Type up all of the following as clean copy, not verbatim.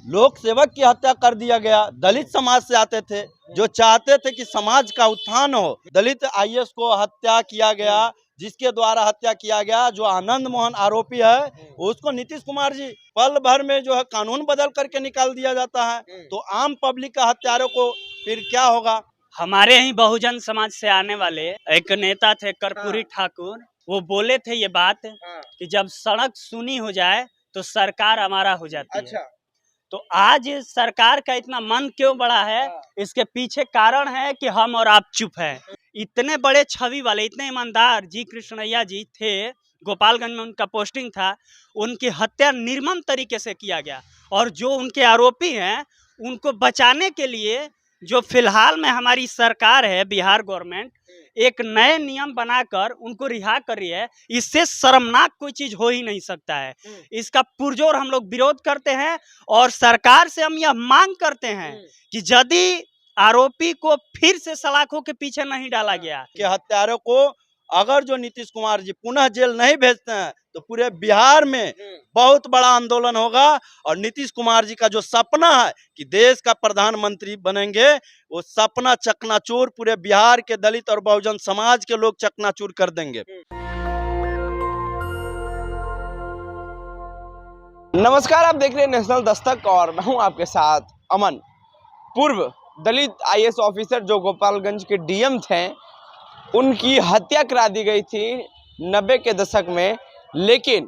लोक सेवक की हत्या कर दिया गया। दलित समाज से आते थे, जो चाहते थे कि समाज का उत्थान हो। दलित आईएएस को हत्या किया गया, जिसके द्वारा हत्या किया गया, जो आनंद मोहन आरोपी है, उसको नीतीश कुमार जी पल भर में जो है कानून बदल करके निकाल दिया जाता है। तो आम पब्लिक का हत्यारों को फिर क्या होगा? हमारे ही बहुजन समाज से आने वाले एक नेता थे कर्पूरी ठाकुर, वो बोले थे ये बात कि जब सड़क सुनी हो जाए तो सरकार हमारा हो जाती है। तो आज सरकार का इतना मन क्यों बड़ा है, इसके पीछे कारण है कि हम और आप चुप हैं। इतने बड़े छवि वाले, इतने ईमानदार जी कृष्णैया जी थे, गोपालगंज में उनका पोस्टिंग था, उनकी हत्या निर्मम तरीके से किया गया। और जो उनके आरोपी हैं उनको बचाने के लिए जो फिलहाल में हमारी सरकार है, बिहार गवर्नमेंट, एक नए नियम बनाकर उनको रिहा कर रही है। इससे शर्मनाक कोई चीज हो ही नहीं सकता है। इसका पुरजोर हम लोग विरोध करते हैं और सरकार से हम यह मांग करते हैं कि यदि आरोपी को फिर से सलाखों के पीछे नहीं डाला गया, कि हत्यारों को अगर जो नीतीश कुमार जी पुनः जेल नहीं भेजते हैं तो पूरे बिहार में बहुत बड़ा आंदोलन होगा। और नीतीश कुमार जी का जो सपना है कि देश का प्रधानमंत्री बनेंगे, वो सपना चकनाचूर पूरे बिहार के दलित और बहुजन समाज के लोग चकनाचूर कर देंगे। नमस्कार, आप देख रहे हैं नेशनल दस्तक और मैं हूं आपके साथ अमन। पूर्व दलित आईएएस ऑफिसर जो गोपालगंज के डीएम थे, उनकी हत्या करा दी गई थी 90 के दशक में। लेकिन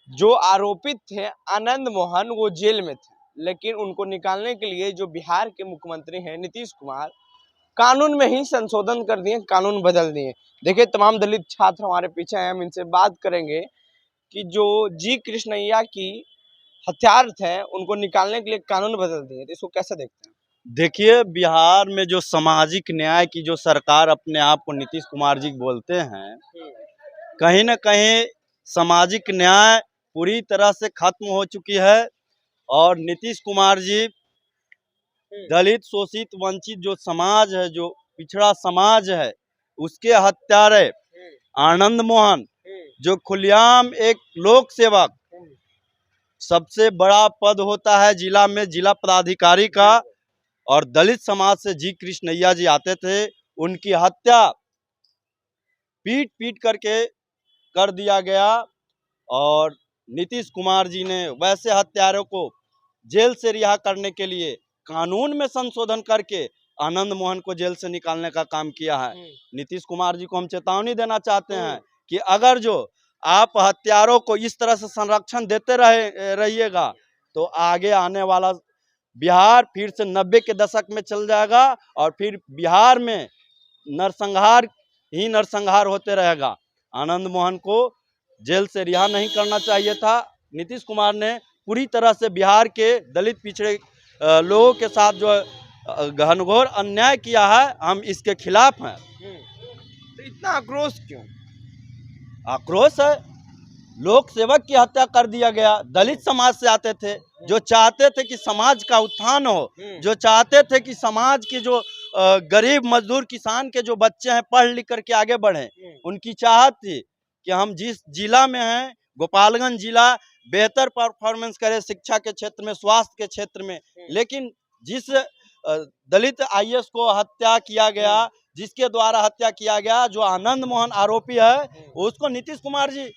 जो आरोपित थे आनंद मोहन, वो जेल में थे। लेकिन उनको निकालने के लिए जो बिहार के मुख्यमंत्री हैं नीतीश कुमार, कानून में ही संशोधन कर दिए, कानून बदल दिए। देखिए, तमाम दलित छात्र हमारे पीछे हैं, हम इनसे बात करेंगे कि जो जी कृष्णैया की हत्यारे हैं उनको निकालने के लिए कानून बदल दिए, तो इसको कैसे देखते हैं? देखिए, बिहार में जो सामाजिक न्याय की जो सरकार अपने आप को नीतीश कुमार जी बोलते हैं, कहीं ना कहीं सामाजिक न्याय पूरी तरह से खत्म हो चुकी है। और नीतीश कुमार जी दलित, शोषित, वंचित जो समाज है, जो पिछड़ा समाज है, उसके हत्यारे आनंद मोहन, जो खुलेआम एक लोक सेवक, सबसे बड़ा पद होता है जिला में जिला पदाधिकारी का, और दलित समाज से जी कृष्णैया जी आते थे, उनकी हत्या पीट पीट करके कर दिया गया। और नीतीश कुमार जी ने वैसे हत्यारों को जेल से रिहा करने के लिए कानून में संशोधन करके आनंद मोहन को जेल से निकालने का काम किया है। नीतीश कुमार जी को हम चेतावनी देना चाहते हैं कि अगर जो आप हत्यारों को इस तरह से संरक्षण देते रहिएगा तो आगे आने वाला बिहार फिर से 90 के दशक में चल जाएगा और फिर बिहार में नरसंहार ही नरसंहार होते रहेगा। आनंद मोहन को जेल से रिहा नहीं करना चाहिए था। नीतीश कुमार ने पूरी तरह से बिहार के दलित पिछड़े लोगों के साथ जो घनघोर अन्याय किया है, हम इसके खिलाफ हैं। तो इतना आक्रोश क्यों? आक्रोश है, लोक सेवक की हत्या कर दिया गया। दलित समाज से आते थे, जो चाहते थे कि समाज का उत्थान हो, जो चाहते थे कि समाज के जो गरीब मजदूर किसान के जो बच्चे हैं पढ़ लिख करके आगे बढ़े। उनकी चाहत थी कि हम जिस जिला में हैं, गोपालगंज जिला, बेहतर परफॉर्मेंस करे शिक्षा के क्षेत्र में, स्वास्थ्य के क्षेत्र में। लेकिन जिस दलित आईएएस को हत्या किया गया, जिसके द्वारा हत्या किया गया, जो आनंद मोहन आरोपी है, उसको नीतीश कुमार जी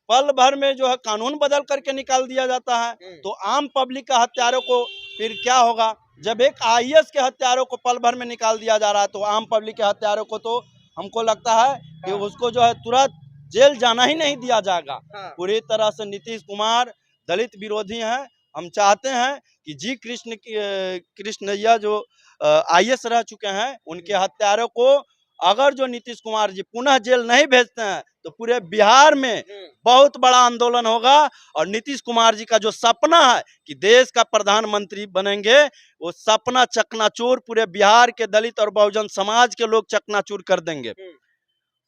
पल भर में जो है कानून बदल करके निकाल दिया जाता है। तो आम पब्लिक का हत्यारों को फिर क्या होगा? जब एक आईएएस के हत्यारों को पल भर में निकाल दिया जा रहा है, तो आम पब्लिक के हत्यारों को तो हमको लगता है कि उसको जो है तुरंत जेल जाना ही नहीं दिया जाएगा। पूरी तरह से नीतीश कुमार दलित विरोधी हैं। हम चाहते हैं कि जी कृष्णैया जो आईएएस रह चुके हैं, उनके हत्यारों को अगर जो नीतीश कुमार जी पुनः जेल नहीं भेजते हैं तो पूरे बिहार में बहुत बड़ा आंदोलन होगा। और नीतीश कुमार जी का जो सपना है कि देश का प्रधानमंत्री बनेंगे, वो सपना चकनाचूर पूरे बिहार के दलित और बहुजन समाज के लोग चकनाचूर कर देंगे।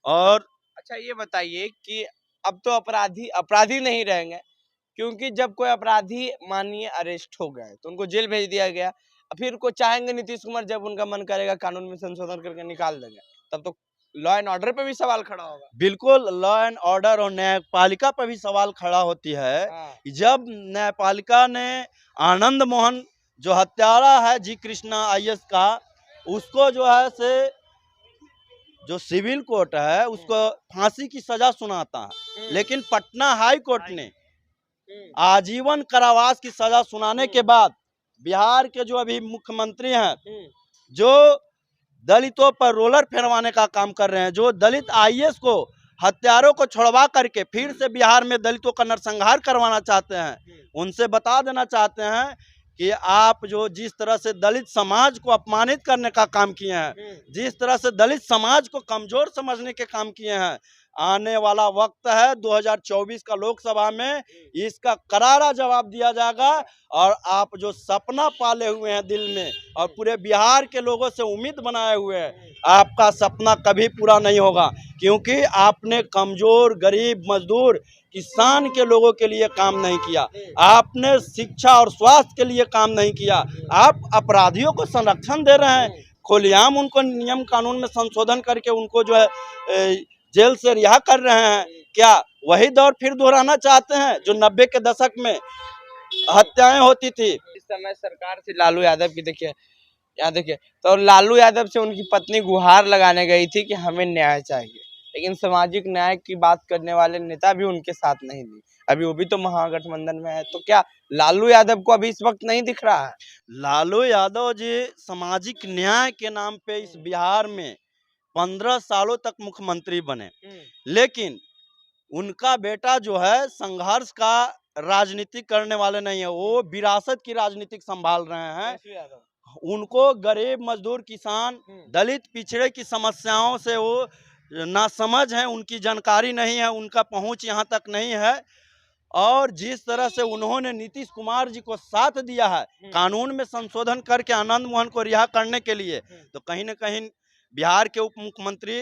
और अच्छा, ये बताइए कि अब तो अपराधी अपराधी नहीं रहेंगे, क्योंकि जब कोई अपराधी मानिए अरेस्ट हो गए तो उनको जेल भेज दिया गया, फिर को चाहेंगे नीतीश कुमार, जब उनका मन करेगा कानून में संशोधन करके निकाल देंगे, तब तो लॉ एंड ऑर्डर पे भी सवाल खड़ा होगा। बिल्कुल लॉ एंड ऑर्डर और न्यायपालिका पर भी सवाल खड़ा होती है। जब न्यायपालिका ने आनंद मोहन जो हत्यारा है जी कृष्णा आईएएस का, उसको जो है से जो सिविल कोर्ट है उसको फांसी की सजा सुनाता है, लेकिन पटना हाई कोर्ट ने आजीवन कारावास की सजा सुनाने के बाद बिहार के जो अभी मुख्यमंत्री हैं, जो दलितों पर रोलर फेरवाने का काम कर रहे हैं, जो दलित आईएएस को हत्यारों को छुड़वा करके फिर से बिहार में दलितों का नरसंहार करवाना चाहते हैं, उनसे बता देना चाहते हैं कि आप जो जिस तरह से दलित समाज को अपमानित करने का काम किए हैं, जिस तरह से दलित समाज को कमजोर समझने के काम किए हैं, आने वाला वक्त है 2024 का लोकसभा में इसका करारा जवाब दिया जाएगा। और आप जो सपना पाले हुए हैं दिल में और पूरे बिहार के लोगों से उम्मीद बनाए हुए हैं, आपका सपना कभी पूरा नहीं होगा, क्योंकि आपने कमजोर, गरीब, मजदूर, किसान के लोगों के लिए काम नहीं किया, आपने शिक्षा और स्वास्थ्य के लिए काम नहीं किया। आप अपराधियों को संरक्षण दे रहे हैं, खुलेआम उनको नियम कानून में संशोधन करके उनको जो है जेल से रिहा कर रहे हैं। क्या वही दौर फिर दोहराना चाहते हैं जो 90 के दशक में हत्याएं होती थी? इस समय सरकार से लालू यादव की देखिए, यहाँ देखिए, तो लालू यादव से उनकी पत्नी गुहार लगाने गई थी कि हमें न्याय चाहिए, लेकिन सामाजिक न्याय की बात करने वाले नेता भी उनके साथ नहीं थी। अभी वो भी तो महागठबंधन में है, तो क्या लालू यादव को अभी इस वक्त नहीं दिख रहा है? लालू यादव जी सामाजिक न्याय के नाम पे इस बिहार में 15 सालों तक मुख्यमंत्री बने, लेकिन उनका बेटा जो है संघर्ष का राजनीति करने वाले नहीं है, वो विरासत की राजनीति संभाल रहे हैं। उनको गरीब, मजदूर, किसान, दलित, पिछड़े की समस्याओं से वो नासमझ है, उनकी जानकारी नहीं है, उनका पहुंच यहाँ तक नहीं है। और जिस तरह से उन्होंने नीतीश कुमार जी को साथ दिया है कानून में संशोधन करके आनंद मोहन को रिहा करने के लिए, तो कहीं न कहीं बिहार के उप मुख्यमंत्री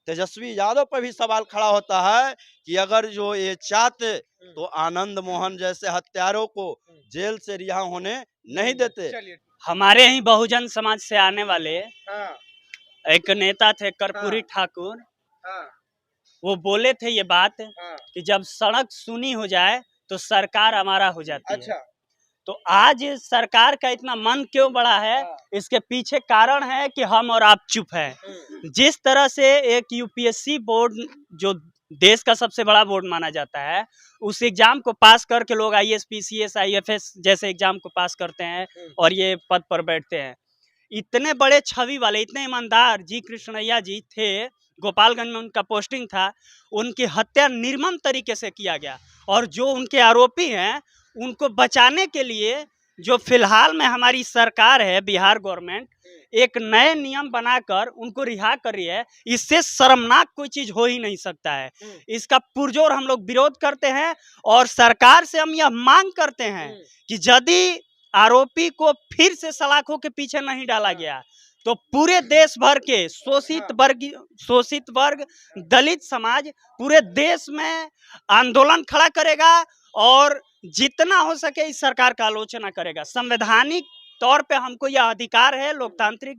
तेजस्वी यादव पर भी सवाल खड़ा होता है कि अगर जो ये चाहते तो आनंद मोहन जैसे हत्यारों को जेल से रिहा होने नहीं देते। हमारे ही बहुजन समाज से आने वाले एक नेता थे कर्पूरी ठाकुर, वो बोले थे ये बात कि जब सड़क सुनी हो जाए तो सरकार हमारा हो जाती है। तो आज सरकार का इतना मन क्यों बढ़ा है, इसके पीछे कारण है कि हम और आप चुप हैं। जिस तरह से एक यूपीएससी बोर्ड जो देश का सबसे बड़ा बोर्ड माना जाता है, उस एग्जाम को पास करके लोग आईएएस, पीसीएस, आईएफएस जैसे एग्जाम को पास करते हैं और ये पद पर बैठते हैं। इतने बड़े छवि वाले, इतने ईमानदार जी कृष्णैया जी थे, गोपालगंज में उनका पोस्टिंग था, उनकी हत्या निर्मम तरीके से किया गया। और जो उनके आरोपी हैं उनको बचाने के लिए जो फिलहाल में हमारी सरकार है, बिहार गवर्नमेंट, एक नए नियम बनाकर उनको रिहा कर रही है। इससे शर्मनाक कोई चीज हो ही नहीं सकता है। इसका पुरजोर हम लोग विरोध करते हैं और सरकार से हम यह मांग करते हैं कि यदि आरोपी को फिर से सलाखों के पीछे नहीं डाला गया तो पूरे देश भर के शोषित वर्ग, दलित समाज पूरे देश में आंदोलन खड़ा करेगा और जितना हो सके इस सरकार का आलोचना करेगा। संवैधानिक तौर पे हमको यह अधिकार है, लोकतांत्रिक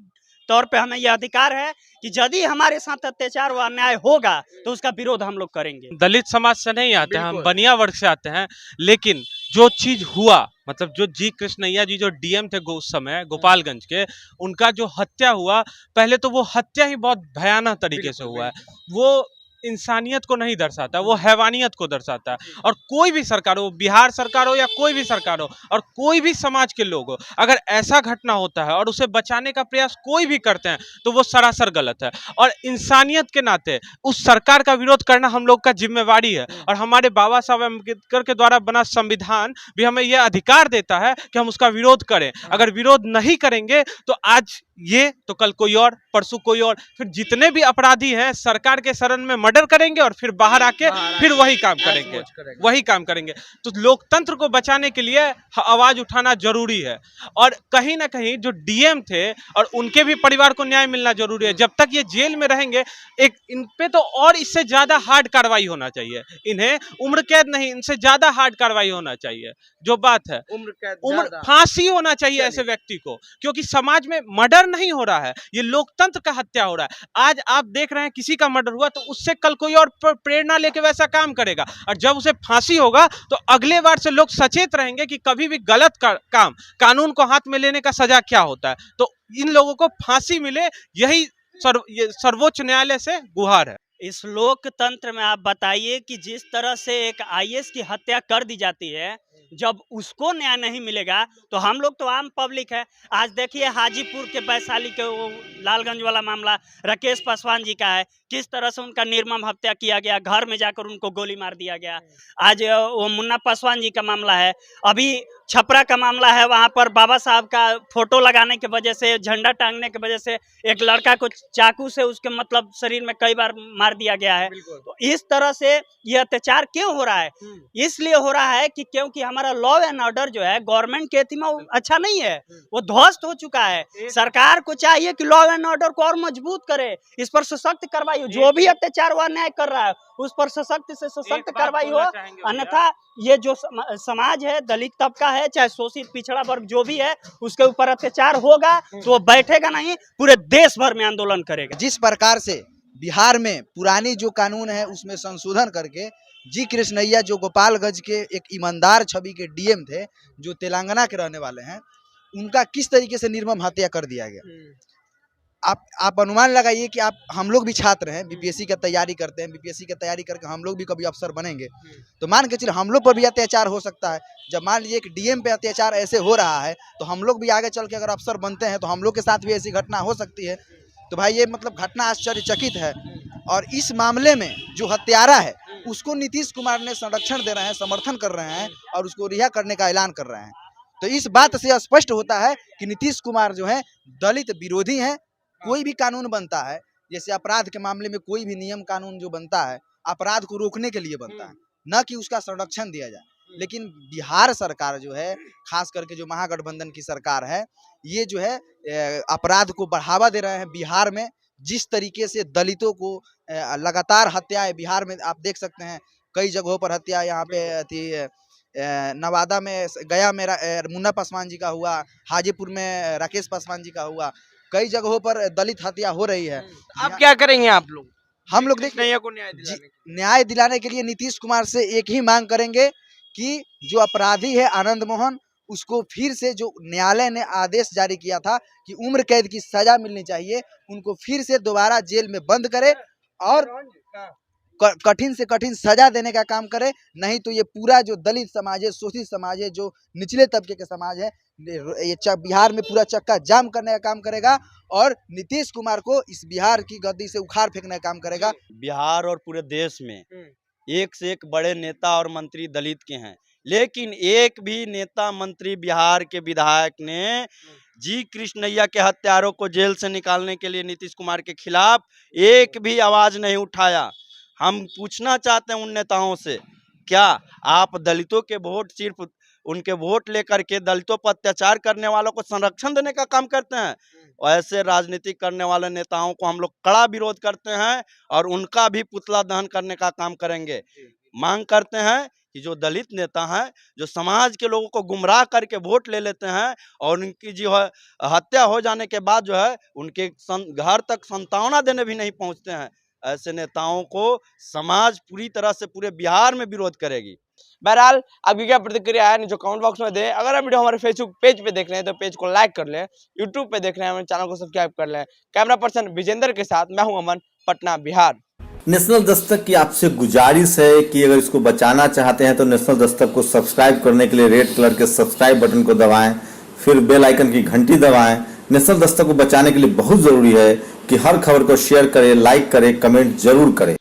तौर पे हमें यह अधिकार है कि यदि हमारे साथ अत्याचार व अन्याय होगा तो उसका विरोध हम लोग करेंगे। दलित समाज से नहीं आते हैं, हम बनिया वर्ग से आते हैं, लेकिन जो चीज हुआ, मतलब जो जी कृष्णैया जी जो डीएम थे उस समय गोपालगंज के, उनका जो हत्या हुआ, पहले तो वो हत्या ही बहुत भयानक तरीके से हुआ है। वो इंसानियत को नहीं दर्शाता, वो हैवानियत को दर्शाता है। और कोई भी सरकार हो, बिहार सरकार हो या कोई भी सरकार हो, और कोई भी समाज के लोग हो, अगर ऐसा घटना होता है और उसे बचाने का प्रयास कोई भी करते हैं तो वो सरासर गलत है। और इंसानियत के नाते उस सरकार का विरोध करना हम लोग का जिम्मेवारी है। और हमारे बाबा साहब अम्बेडकर के द्वारा बना संविधान भी हमें यह अधिकार देता है कि हम उसका विरोध करें। अगर विरोध नहीं करेंगे तो आज ये तो कल कोई और, परसों कोई और, फिर जितने भी अपराधी हैं सरकार के शरण में मर्डर करेंगे और फिर बाहर आके फिर वही काम करेंगे। तो लोकतंत्र को बचाने के लिए आवाज उठाना जरूरी है। और कहीं ना कहीं जो डीएम थे और उनके भी परिवार को न्याय मिलना जरूरी है। जब तक ये जेल में रहेंगे, एक इन पे तो और इससे ज्यादा हार्ड कार्रवाई होना चाहिए। इन्हें उम्र कैद नहीं, इनसे ज्यादा हार्ड कार्रवाई होना चाहिए। जो बात है उम्र फांसी होना चाहिए ऐसे व्यक्ति को, क्योंकि समाज में मर्डर नहीं हो रहा है, ये लोकतंत्र लोकतंत्र का हत्या हो रहा है। आज आप देख रहे हैं किसी का मर्डर हुआ तो उससे कल कोई और प्रेरणा लेके वैसा काम करेगा, और जब उसे फांसी होगा तो अगले बार से लोग सचेत रहेंगे कि कभी भी गलत काम कानून को हाथ में लेने का सजा क्या होता है। तो इन लोगों को फांसी मिले, यही सर्वोच्च न्यायालय से गुहार है। इस लोकतंत्र में आप बताइए कि जिस तरह से एक आईएएस की हत्या कर दी जाती है, जब उसको न्याय नहीं मिलेगा तो हम लोग तो आम पब्लिक है। आज देखिए हाजीपुर के वैशाली के वो लालगंज वाला मामला राकेश पासवान जी का है, किस तरह से उनका निर्मम हत्या किया गया, घर में जाकर उनको गोली मार दिया गया। आज वो मुन्ना पासवान जी का मामला है, अभी छपरा का मामला है, वहां पर बाबा साहब का फोटो लगाने की वजह से, झंडा टांगने की वजह से एक लड़का को चाकू से उसके मतलब शरीर में कई बार मार दिया गया है। तो इस तरह से ये अत्याचार क्यों हो रहा है? इसलिए हो रहा है कि क्योंकि हमारा लॉ एंड ऑर्डर जो है गवर्नमेंट के एथी में अच्छा नहीं है, वो ध्वस्त हो चुका है। सरकार को चाहिए कि लॉ एंड ऑर्डर को और मजबूत करे, इस पर सशक्त कार्रवाई, जो भी अत्याचार हुआ न्याय कर रहा है उस पर सशक्त से सशक्त कार्रवाई हो। अन्यथा ये जो समाज है, दलित तबका है, चाहे शोषित पिछड़ा वर्ग जो भी है, उसके ऊपर अत्याचार होगा तो वो बैठेगा नहीं, पूरे देश भर में आंदोलन करेगा। जिस प्रकार से बिहार में पुरानी जो कानून है उसमें संशोधन करके जी कृष्णैया जो गोपालगंज के एक ईमानदार छवि के डीएम थे, जो तेलंगाना के रहने वाले हैं, उनका किस तरीके से निर्मम हत्या कर दिया गया। आप अनुमान लगाइए कि हम लोग भी छात्र हैं, बीपीएससी की तैयारी करते हैं, बीपीएससी की तैयारी करके हम लोग भी कभी अफसर बनेंगे, तो मान के चलिए हम लोग पर भी अत्याचार हो सकता है। जब मान लीजिए कि डीएम पे अत्याचार ऐसे हो रहा है तो हम लोग भी आगे चल के अगर अफसर बनते हैं तो हम लोग के साथ भी ऐसी घटना हो सकती है। तो भाई ये मतलब घटना आश्चर्यचकित है। और इस मामले में जो हत्यारा है उसको नीतीश कुमार ने संरक्षण दे रहे हैं, समर्थन कर रहे हैं और उसको रिहा करने का ऐलान कर रहे हैं। तो इस बात से स्पष्ट होता है कि नीतीश कुमार जो है दलित विरोधी हैं। कोई भी कानून बनता है, जैसे अपराध के मामले में कोई भी नियम कानून जो बनता है अपराध को रोकने के लिए बनता है, न कि उसका संरक्षण दिया जाए। लेकिन बिहार सरकार जो है, खास करके जो महागठबंधन की सरकार है, ये जो है अपराध को बढ़ावा दे रहे हैं। बिहार में जिस तरीके से दलितों को लगातार हत्याएं बिहार में आप देख सकते हैं, कई जगहों पर हत्या, यहाँ पे थी नवादा में, गया में मुन्ना पासवान जी का हुआ, हाजीपुर में राकेश पासवान जी का हुआ, कई जगहों पर दलित हत्या हो रही है। आप क्या करेंगे? आप लोग, हम लोग देख को न्याय दिलाने के लिए नीतीश कुमार से एक ही मांग करेंगे कि जो अपराधी है आनंद मोहन, उसको फिर से, जो न्यायालय ने आदेश जारी किया था कि उम्र कैद की सजा मिलनी चाहिए, उनको फिर से दोबारा जेल में बंद करे और कठिन से कठिन सजा देने का काम करे। नहीं तो ये पूरा जो दलित समाज है, शोषित समाज है, जो निचले तबके के समाज है, ये बिहार में पूरा चक्का जाम करने का काम करेगा और नीतीश कुमार को इस बिहार की गद्दी से उखाड़ फेंकने का काम करेगा। बिहार और पूरे देश में एक से एक बड़े नेता और मंत्री दलित के हैं, लेकिन एक भी नेता मंत्री बिहार के विधायक ने जी कृष्णैया के हत्यारों को जेल से निकालने के लिए नीतीश कुमार के खिलाफ एक भी आवाज नहीं उठाया। हम पूछना चाहते हैं उन नेताओं से, क्या आप दलितों के वोट, सिर्फ उनके वोट लेकर के दलितों पर अत्याचार करने वालों को संरक्षण देने का काम करते हैं? ऐसे राजनीति करने वाले नेताओं को हम लोग कड़ा विरोध करते हैं और उनका भी पुतला दहन करने का काम करेंगे। मांग करते हैं कि जो दलित नेता हैं, जो समाज के लोगों को गुमराह करके वोट ले लेते हैं और उनकी जो है हत्या हो जाने के बाद जो है उनके घर तक संतावना देने भी नहीं पहुंचते हैं, ऐसे नेताओं को समाज पूरी तरह से पूरे बिहार में विरोध करेगी। बहरहाल आपकी क्या प्रतिक्रिया है जो कमेंट बॉक्स में दें। अगर आप वीडियो हमारे फेसबुक पेज पे देख रहे हैं तो पेज को लाइक कर लें, यूट्यूब पे देख रहे हैं हमारे चैनल को सब्सक्राइब कर लें। कैमरा पर्सन विजेंद्र के साथ मैं हूं अमन, पटना, बिहार। नेशनल दस्तक की आपसे गुजारिश है कि अगर इसको बचाना चाहते हैं तो नेशनल दस्तक को सब्सक्राइब करने के लिए रेड कलर के सब्सक्राइब बटन को दबाएं, फिर बेल आइकन की घंटी दबाएं। नेशनल दस्तक को बचाने के लिए बहुत जरूरी है कि हर खबर को शेयर करें, लाइक करें, कमेंट जरूर करें।